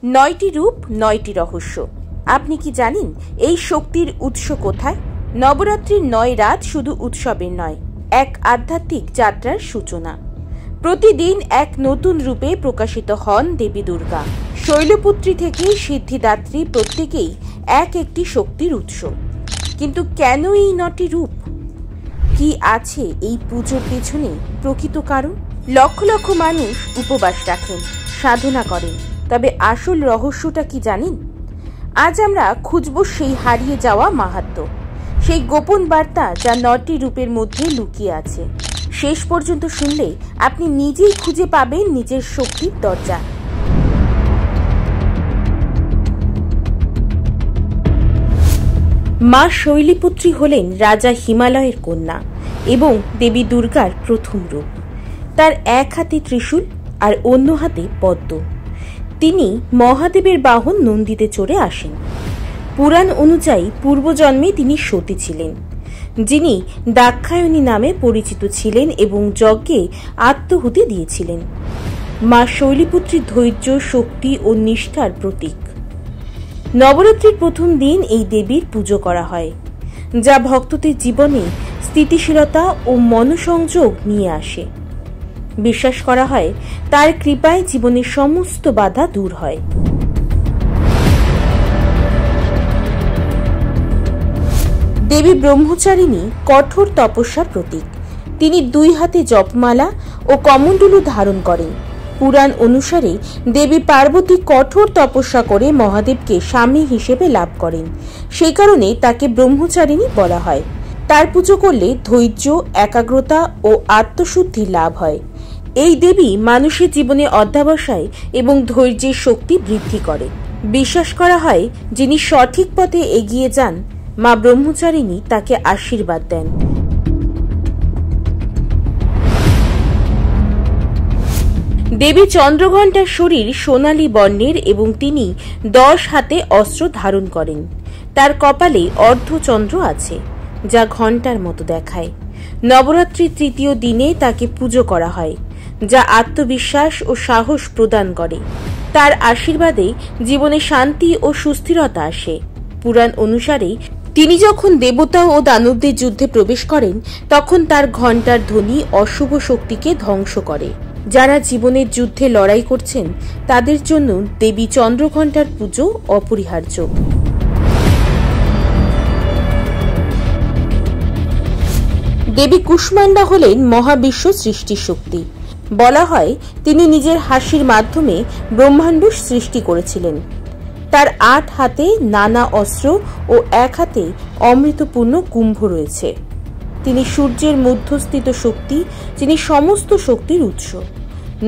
নয়টি রূপ, নয়টি রহস্য। আপনি কি জানেন এই শক্তির উৎস কোথায়? নবরাত্রির 9 রাত শুধু উৎসবের নয়, এক আধ্যাত্মিক যাত্রার সূচনা। প্রতিদিন এক নতুন রূপে প্রকাশিত হন দেবী দুর্গা। শৈলপুত্রী থেকে সিদ্ধিদাত্রী প্রত্যেকেই এক একটি শক্তির উৎস। কিন্তু কেন এই 9টি রূপ? কি আছে এই পুজোর পেছনে প্রকৃত কারণ? লক্ষ লক্ষ মানুষ উপবাস রাখেন, সাধনা করেন, তবে আসল রহস্যটা কি জানেন? আজ আমরা খুঁজব সেই হারিয়ে যাওয়া মাহাত্ম্য, সেই গোপন বার্তা যা 9টি রূপের মধ্যে লুকিয়ে আছে। শেষ পর্যন্ত শুনলে আপনি নিজেই খুঁজে পাবেন নিজের শক্তির দরজা। মা শৈলপুত্রী হলেন রাজা হিমালয়ের কন্যা এবং দেবী দুর্গার প্রথম রূপ। তার এক হাতে ত্রিশূল আর অন্য হাতে পদ্ম। তিনি মহাদেবের বাহন নন্দীতে চড়ে আসেন। পুরাণ অনুযায়ী পূর্বজন্মে তিনি সতী ছিলেন, যিনি দাক্ষায়ণী নামে পরিচিত ছিলেন এবং যজ্ঞে আত্মাহুতি দিয়েছিলেন। মা শৈলপুত্রীর ধৈর্য, শক্তি ও নিষ্ঠার প্রতীক। নবরাত্রির প্রথম দিন এই দেবীর পুজো করা হয়, যা ভক্তদের জীবনে স্থিতিশীলতা ও মনোসংযোগ নিয়ে আসে। বিশ্বাস করা হয় তার কৃপায় জীবনের সমস্ত বাধা দূর হয়। দেবী ব্রহ্মচারিণী কঠোর তপস্যার প্রতীক। তিনি 2 হাতে জপমালা ও কমণ্ডলু ধারণ করেন। পুরাণ অনুসারে দেবী পার্বতী কঠোর তপস্যা করে মহাদেবকে স্বামী হিসেবে লাভ করেন। সেই কারণে তাকে ব্রহ্মচারিণী বলা হয়। তার পুজো করলে ধৈর্য, একাগ্রতা ও আত্মশুদ্ধি লাভ হয়। এই দেবী মানুষের জীবনে অধ্যবসায় এবং ধৈর্যের শক্তি বৃদ্ধি করে। বিশ্বাস করা হয় যিনি সঠিক পথে এগিয়ে যান, মা ব্রহ্মচারিণী তাকে আশীর্বাদ দেন। দেবী চন্দ্রঘণ্টার শরীর সোনালী বর্ণের এবং তিনি 10 হাতে অস্ত্র ধারণ করেন। তার কপালে অর্ধচন্দ্র আছে, যা ঘণ্টার মতো দেখায়। নবরাত্রির 3য় দিনে তাকে পুজো করা হয়, যা আত্মবিশ্বাস ও সাহস প্রদান করে। তার আশীর্বাদে জীবনে শান্তি ও সুস্থিরতা আসে। পুরাণ অনুসারে তিনি যখন দেবতা ও দানবদের যুদ্ধে প্রবেশ করেন, তখন তার ঘণ্টার ধ্বনি অশুভ শক্তিকে ধ্বংস করে। যারা জীবনের যুদ্ধে লড়াই করছেন তাদের জন্য দেবী চন্দ্রঘণ্টার পুজো অপরিহার্য। দেবী কুষ্মান্ডা হলেন মহাবিশ্ব সৃষ্টির শক্তি। বলা হয় তিনি নিজের হাসির মাধ্যমে ব্রহ্মাণ্ড সৃষ্টি করেছিলেন। তার 8 হাতে নানা অস্ত্র ও 1 হাতে অমৃতপূর্ণ কুম্ভ রয়েছে। তিনি সূর্যের মধ্যস্থিত শক্তি, যিনি সমস্ত শক্তির উৎস।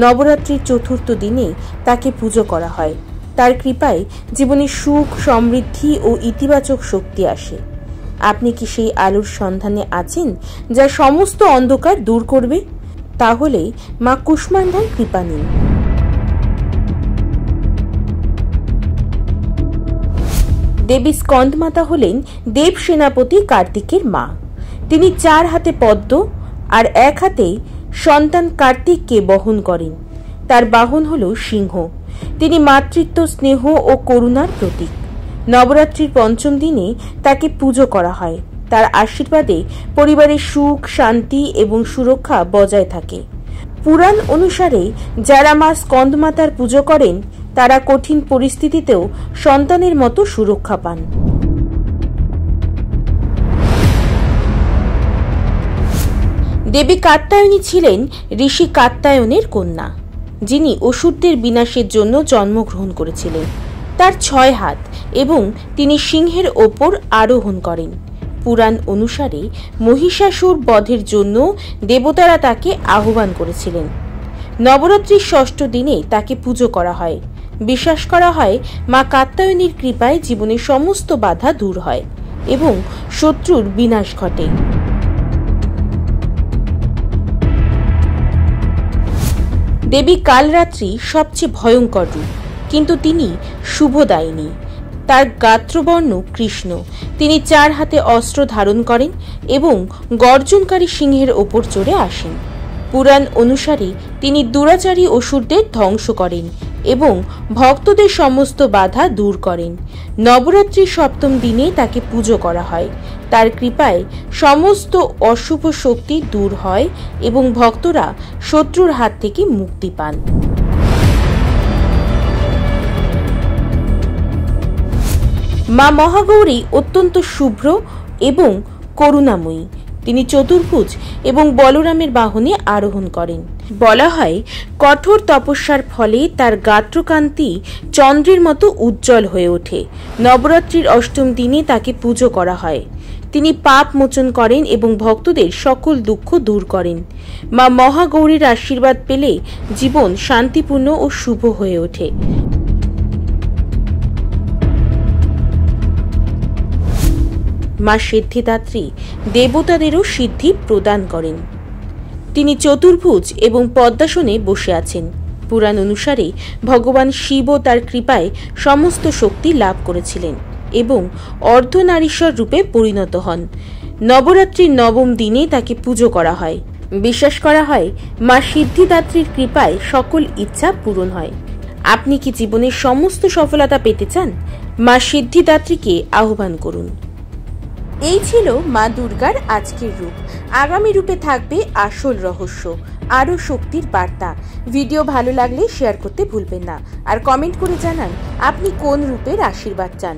নবরাত্রির 4র্থ দিনে তাকে পুজো করা হয়। তার কৃপায় জীবনে সুখ, সমৃদ্ধি ও ইতিবাচক শক্তি আসে। আপনি কি সেই আলোর সন্ধানে আছেন যা সমস্ত অন্ধকার দূর করবে? তাহলে মা কুষ্মান্ডার কৃপা নিন। দেবী স্কন্দমাতা হলেন দেব সেনাপতি কার্তিকের মা। তিনি 4 হাতে পদ্ম আর 1 হাতে সন্তান কার্তিককে বহন করেন। তার বাহন হল সিংহ। তিনি মাতৃত্ব, স্নেহ ও করুণার প্রতীক। নবরাত্রির 5ম দিনে তাকে পুজো করা হয়। তার আশীর্বাদে পরিবারের সুখ, শান্তি এবং সুরক্ষা বজায় থাকে। পুরাণ অনুসারে যারা মা স্কন্দমাতার পুজো করেন তারা কঠিন পরিস্থিতিতেও সন্তানের মতো সুরক্ষা পান। দেবী কাত্যায়নী ছিলেন ঋষি কাত্যায়নের কন্যা, যিনি অসুরদের বিনাশের জন্য জন্মগ্রহণ করেছিলেন। তার 6 হাত এবং তিনি সিংহের ওপর আরোহণ করেন। পুরাণ অনুসারে মহিষাসুর বধের জন্য দেবতারা তাকে আহ্বান করেছিলেন। নবরাত্রির 6ষ্ঠ দিনে তাকে পুজো করা হয়। বিশ্বাস করা হয় মা কাত্যায়নীর কৃপায় জীবনের সমস্ত বাধা দূর হয় এবং শত্রুর বিনাশ ঘটে। দেবী কালরাত্রি সবচেয়ে ভয়ঙ্কর রূপ, কিন্তু তিনি শুভদায়িনী। তার গাত্রবর্ণ কৃষ্ণ। তিনি 4 হাতে অস্ত্র ধারণ করেন এবং গর্জনকারী সিংহের ওপর চড়ে আসেন। পুরাণ অনুসারে তিনি দুরাচারী অসুরদের ধ্বংস করেন এবং ভক্তদের সমস্ত বাধা দূর করেন। নবরাত্রির সপ্তম দিনে তাকে পুজো করা হয়। তার কৃপায় সমস্ত অশুভ শক্তি দূর হয় এবং ভক্তরা শত্রুর হাত থেকে মুক্তি পান। মা মহাগৌরী অত্যন্ত শুভ্র এবং করুণাময়ী। তিনি চতুর্ভুজ এবং বলরামের বাহনে আরোহণ করেন। বলা হয় কঠোর তপস্যার ফলে তার গাত্রকান্তি চন্দ্রের মতো উজ্জ্বল হয়ে ওঠে। নবরাত্রির অষ্টম দিনে তাকে পুজো করা হয়। তিনি পাপ মোচন করেন এবং ভক্তদের সকল দুঃখ দূর করেন। মা মহাগৌরীর আশীর্বাদ পেলে জীবন শান্তিপূর্ণ ও শুভ হয়ে ওঠে। মা সিদ্ধিদাত্রী দেবতাদেরও সিদ্ধি প্রদান করেন। তিনি চতুর্ভুজ এবং পদ্মাসনে বসে আছেন। পুরাণ অনুসারে ভগবান শিব তার কৃপায় সমস্ত শক্তি লাভ করেছিলেন এবং অর্ধনারীশ্বর রূপে পরিণত হন। নবরাত্রির নবম দিনে তাকে পুজো করা হয়। বিশ্বাস করা হয় মা সিদ্ধিদাত্রীর কৃপায় সকল ইচ্ছা পূরণ হয়। আপনি কি জীবনের সমস্ত সফলতা পেতে চান? মা সিদ্ধিদাত্রীকে আহ্বান করুন। এই ছিল মা দুর্গার আজকের রূপ। আগামী রূপে থাকবে আসল রহস্য, আরও শক্তির বার্তা। ভিডিও ভালো লাগলে শেয়ার করতে ভুলবেন না আর কমেন্ট করে জানান আপনি কোন রূপের আশীর্বাদ চান।